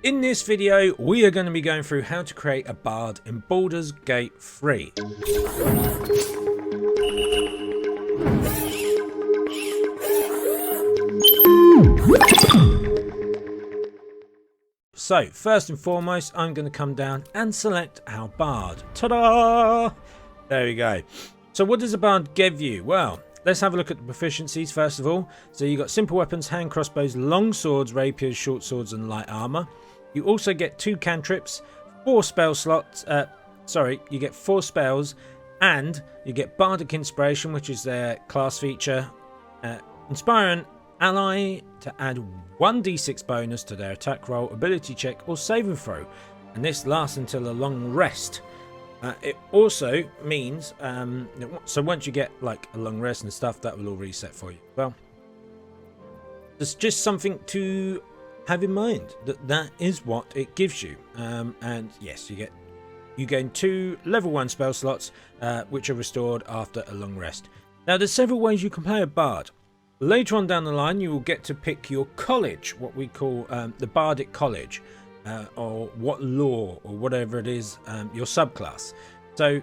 In this video, we are going to be going through how to create a bard in Baldur's Gate 3. So, first and foremost, I'm going to come down and select our bard. Ta-da! There we go. So what does a bard give you? Well, let's have a look at the proficiencies first of all. So you've got simple weapons, hand crossbows, long swords, rapiers, short swords, and light armor. You also get 2 cantrips, 4 spell slots. You get 4 spells, and you get bardic inspiration, which is their class feature. Inspire an ally to add 1d6 bonus to their attack roll, ability check, or saving throw, and this lasts until a long rest. It also means so once you get like a long rest and stuff, that will all reset for you. Well, it's just something to have in mind, that is what it gives you. And yes, you gain 2 level 1 spell slots, which are restored after a long rest. Now there's several ways you can play a bard. Later on down the line, you will get to pick your college, what we call the bardic college, or what law or whatever it is, your subclass. So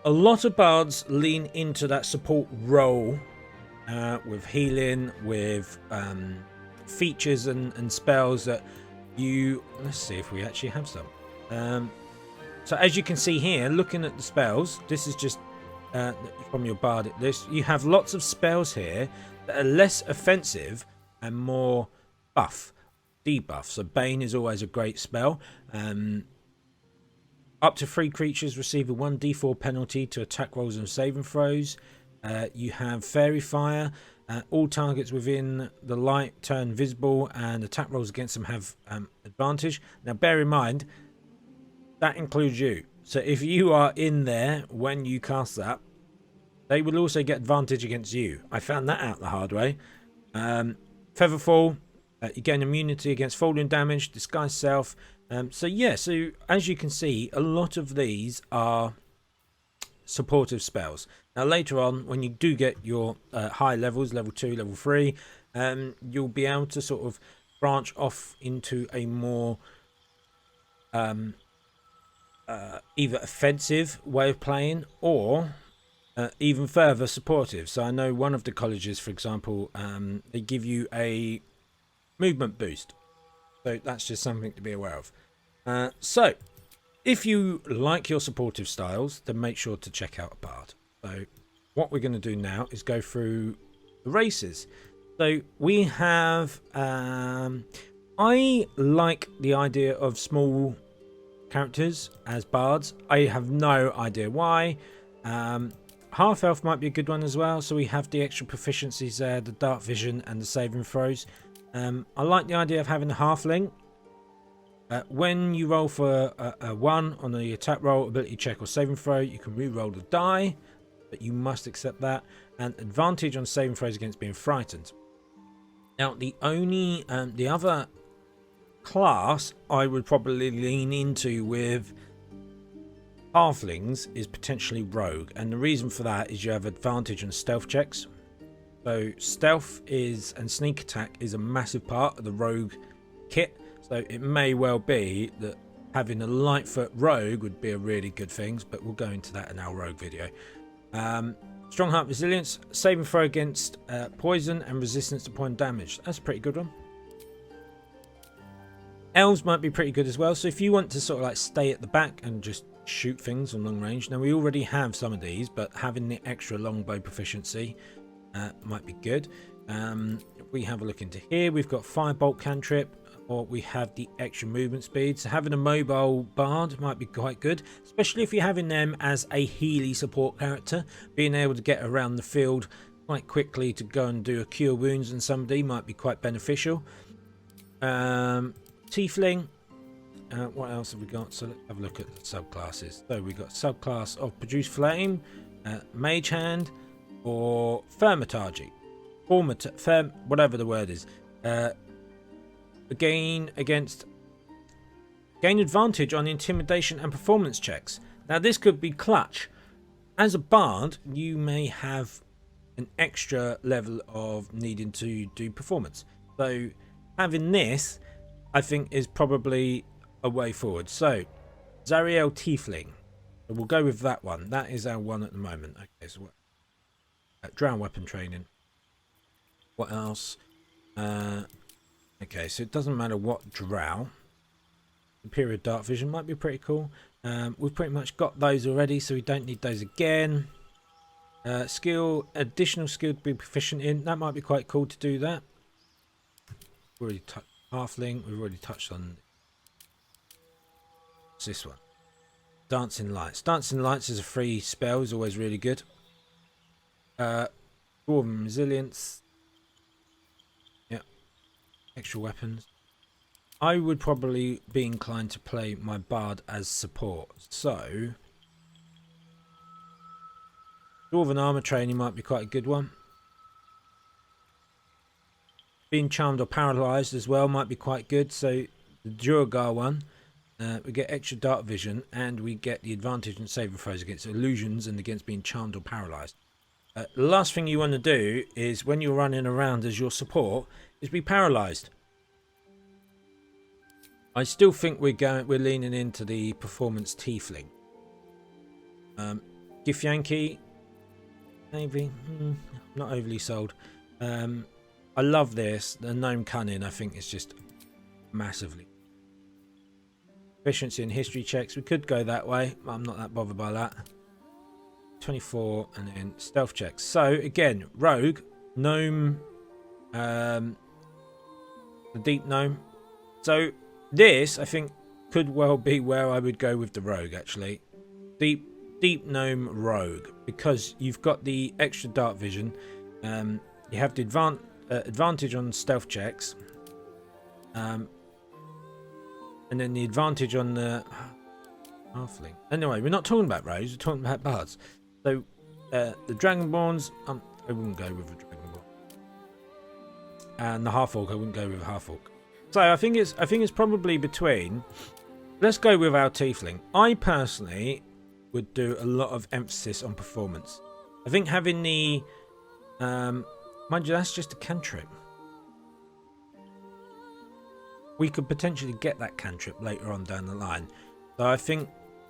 a lot of bards lean into that support role, with healing, with features and spells that you... Let's see if we actually have some. So as you can see here, looking at the spells, this is just from your bardic list. You have lots of spells here that are less offensive and more buff, debuff. So Bane is always a great spell. Up to 3 creatures receive a 1d4 penalty to attack rolls and saving throws. You have Fairy Fire. All targets within the light turn visible, and attack rolls against them have advantage. Now bear in mind, that includes you. So if you are in there when you cast that, they will also get advantage against you. I found that out the hard way. Featherfall, you gain immunity against falling damage, disguise self. So as you can see, a lot of these are supportive spells. Now later on, when you do get your high levels, level 2, level 3, you'll be able to sort of branch off into a more either offensive way of playing, or even further supportive. So I know one of the colleges, for example, they give you a movement boost. So that's just something to be aware of. So if you like your supportive styles, then make sure to check out a bard. So what we're going to do now is go through the races. So we have... I like the idea of small characters as bards. I have no idea why. Half elf might be a good one as well. So we have the extra proficiencies there, the dark vision and the saving throws. I like the idea of having a halfling. When you roll for a 1 on the attack roll, ability check, or saving throw, you can re-roll the die, but you must accept that. And advantage on saving throws against being frightened. Now the only the other class I would probably lean into with halflings is potentially rogue, and the reason for that is you have advantage on stealth checks. So stealth is and sneak attack is a massive part of the rogue kit, so it may well be that having a lightfoot rogue would be a really good thing, but we'll go into that in our rogue video. Strong heart resilience, saving throw against poison and resistance to point damage. That's a pretty good one. Elves might be pretty good as well. So if you want to sort of like stay at the back and just shoot things on long range. Now we already have some of these, but having the extra longbow proficiency might be good. If we have a look into here, we've got firebolt cantrip, or we have the extra movement speed. So having a mobile bard might be quite good, especially if you're having them as a Healy support character. Being able to get around the field quite quickly to go and do a cure wounds on somebody might be quite beneficial. Tiefling. What else have we got? So let's have a look at the subclasses. So we've got subclass of Produce Flame, Mage Hand, or Thaumaturgy. Whatever the word is. Gain advantage on intimidation and performance checks. Now this could be clutch. As a bard, you may have an extra level of needing to do performance. So having this I think is probably a way forward. So, Zariel Tiefling. We'll go with that one. That is our one at the moment. Okay, so drown weapon training. What else? Okay, so it doesn't matter what drow. Superior dark vision might be pretty cool. We've pretty much got those already, so we don't need those again. Additional skill to be proficient in. That might be quite cool to do that. We've already touched halfling. We've already touched on this one. Dancing lights. Dancing lights is a free spell. Is always really good. Dwarven resilience. Yep. Extra weapons. I would probably be inclined to play my bard as support. So, Dwarven armor training might be quite a good one. Being charmed or paralyzed as well might be quite good. So, the Duergar one, we get extra dark vision and we get the advantage in saving throws against illusions and against being charmed or paralyzed. The last thing you want to do is when you're running around as your support is be paralyzed. I still think we're leaning into the performance tiefling. Githyanki, maybe not overly sold. I love this. The gnome cunning I think is just massively. Efficiency and history checks. We could go that way. I'm not that bothered by that. 24 and then stealth checks. So again, rogue, gnome, the deep gnome. So this I think could well be where I would go with the rogue actually. Deep gnome rogue, because you've got the extra dark vision. You have the advantage on stealth checks. And then the advantage on the halfling. Anyway, we're not talking about rogues, we're talking about bards. So the Dragonborns, I wouldn't go with a Dragonborn. And the Half-Orc, I wouldn't go with a Half-Orc. So I think it's probably between. Let's go with our Tiefling. I personally would do a lot of emphasis on performance. I think having the mind you, that's just a cantrip. We could potentially get that cantrip later on down the line. So I think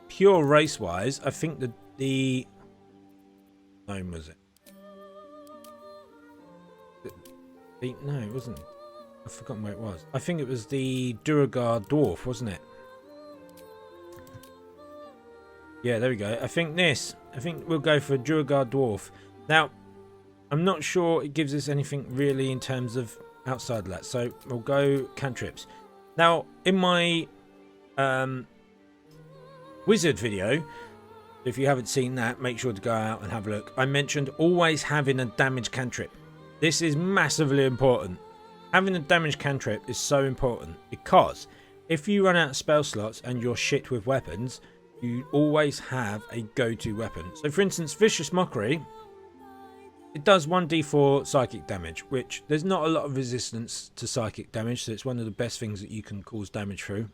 pure race wise, I think the gnome was it? No, it wasn't. I've forgotten where it was. I think it was the Duergar dwarf, wasn't it? Yeah, there we go. I think we'll go for a Duergar dwarf. Now, I'm not sure it gives us anything really in terms of outside of that. So we'll go cantrips. Now, in my wizard video, if you haven't seen that, make sure to go out and have a look. I mentioned always having a damage cantrip. This is massively important. Having a damage cantrip is so important because if you run out of spell slots and you're shit with weapons, you always have a go-to weapon. So for instance, Vicious Mockery, it does 1d4 psychic damage, which there's not a lot of resistance to psychic damage, so it's one of the best things that you can cause damage through.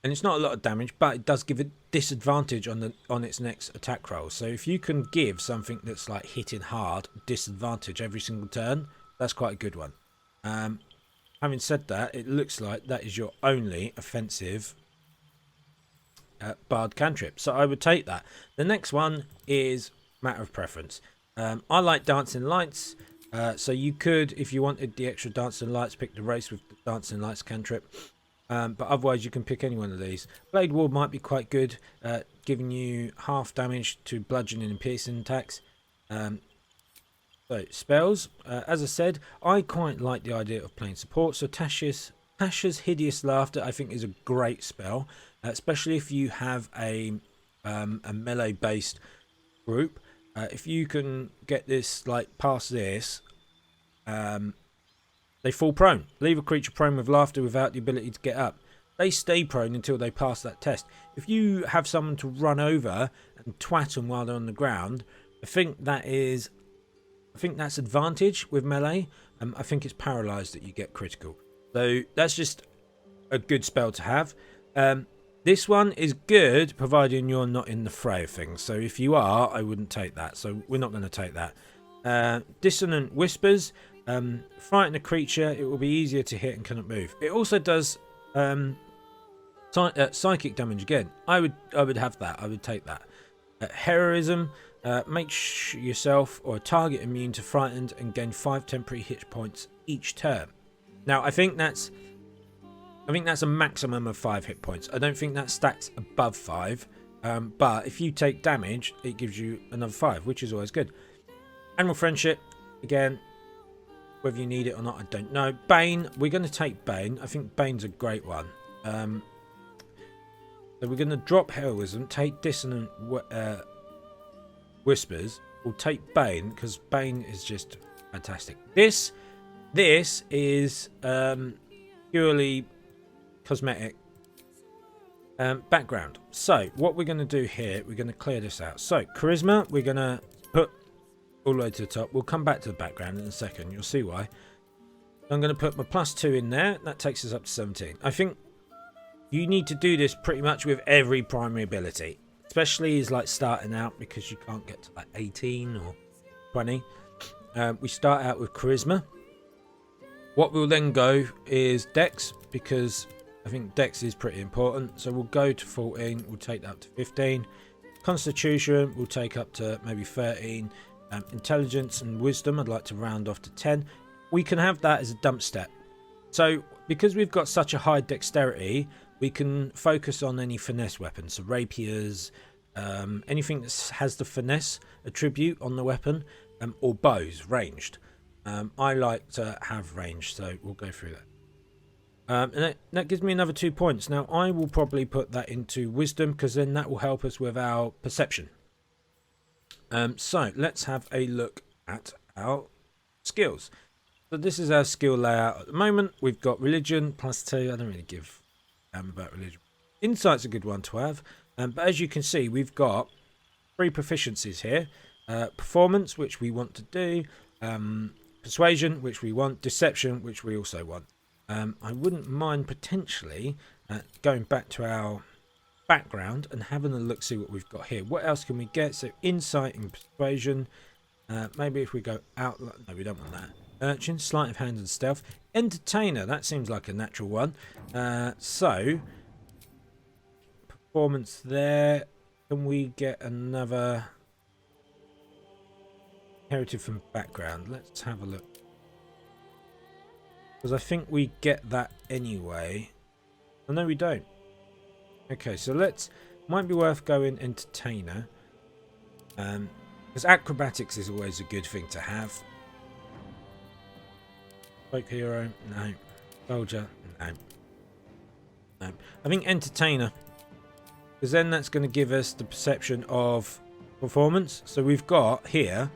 And it's not a lot of damage, but it does give a disadvantage on its next attack roll. So if you can give something that's like hitting hard disadvantage every single turn, that's quite a good one. Having said that, it looks like that is your only offensive bard cantrip, so I would take that. The next one is matter of preference. I like dancing lights, so you could, if you wanted the extra dancing lights, pick the race with the dancing lights cantrip. But otherwise you can pick any one of these. Blade Ward might be quite good, giving you half damage to bludgeoning and piercing attacks. So spells, as I said, I quite like the idea of playing support. So Tasha's Hideous Laughter I think is a great spell, especially if you have a melee based group. If you can get this like past this, they fall prone. Leave a creature prone with laughter without the ability to get up. They stay prone until they pass that test. If you have someone to run over and twat them while they're on the ground, I think that's advantage with melee. I think it's paralysed that you get critical. So that's just a good spell to have. This one is good providing you're not in the fray of things. So if you are, I wouldn't take that. So we're not going to take that. Dissonant Whispers. frighten a creature, it will be easier to hit and cannot move. It also does psychic damage again. I would have that. I would take that. Heroism, makes yourself or a target immune to frightened and gain 5 temporary hit points each turn. Now I think that's a maximum of 5 hit points. I don't think that stacks above 5. But if you take damage, it gives you another 5, which is always good. Animal friendship, again, whether you need it or not, I don't know. Bane, we're going to take Bane. I think Bane's a great one. So we're going to drop heroism, take dissonant whispers. We'll take Bane because Bane is just fantastic. This is purely cosmetic. Background. So what we're going to do here, we're going to clear this out. So charisma, we're going to put all the way to the top. We'll come back to the background in a second. You'll see why. I'm going to put my +2 in there. That takes us up to 17. I think you need to do this pretty much with every primary ability, especially as like starting out, because you can't get to like 18 or 20. We start out with charisma. What we'll then go is dex, because I think dex is pretty important. So we'll go to 14. We'll take that up to 15. Constitution we'll take up to maybe 13. Intelligence and wisdom I'd like to round off to 10. We can have that as a dump step. So because we've got such a high dexterity, we can focus on any finesse weapons, so rapiers, anything that has the finesse attribute on the weapon, or bows ranged. I like to have range, so we'll go through that. And that gives me another 2 points. Now I will probably put that into wisdom, because then that will help us with our perception. So let's have a look at our skills. So this is our skill layout at the moment. We've got religion +2. I don't really give about religion. Insight's a good one to have. But as you can see, we've got 3 proficiencies here. Performance, which we want to do. Persuasion, which we want. Deception, which we also want. I wouldn't mind potentially going back to our background and having a look, see what we've got here. What else can we get? So insight and persuasion. Maybe if we go out, no, we don't want that. Urchin, sleight of hand and stealth. Entertainer, that seems like a natural one. So performance there. Can we get another heritage from background? Let's have a look, because I think we get that anyway. Oh, no, we don't. Okay, so might be worth going entertainer, because acrobatics is always a good thing to have. Folk hero, no. Soldier, no. I think entertainer, because then that's going to give us the perception of performance. So we've got here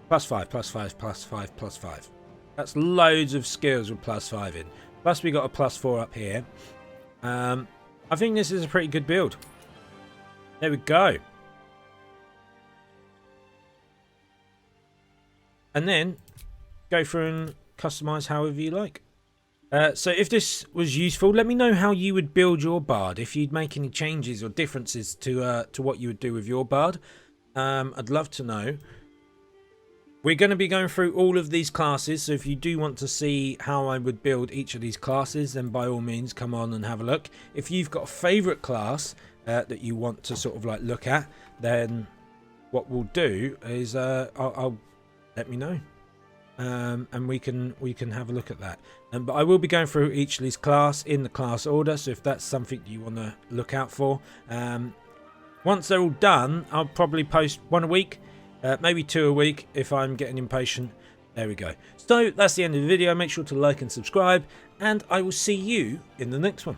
+5, +5, +5, +5. That's loads of skills with +5 in. Plus we got a +4 up here. I think this is a pretty good build. There we go. And then go through and customize however you like. So if this was useful, let me know how you would build your bard. If you'd make any changes or differences to what you would do with your bard. I'd love to know. We're going to be going through all of these classes, so if you do want to see how I would build each of these classes, then by all means come on and have a look. If you've got a favourite class that you want to sort of like look at, then what we'll do is I'll let me know, and we can have a look at that. But I will be going through each of these class in the class order, so if that's something you want to look out for, once they're all done, I'll probably post 1 a week. Maybe 2 a week if I'm getting impatient. There we go. So that's the end of the video. Make sure to like and subscribe, and I will see you in the next one.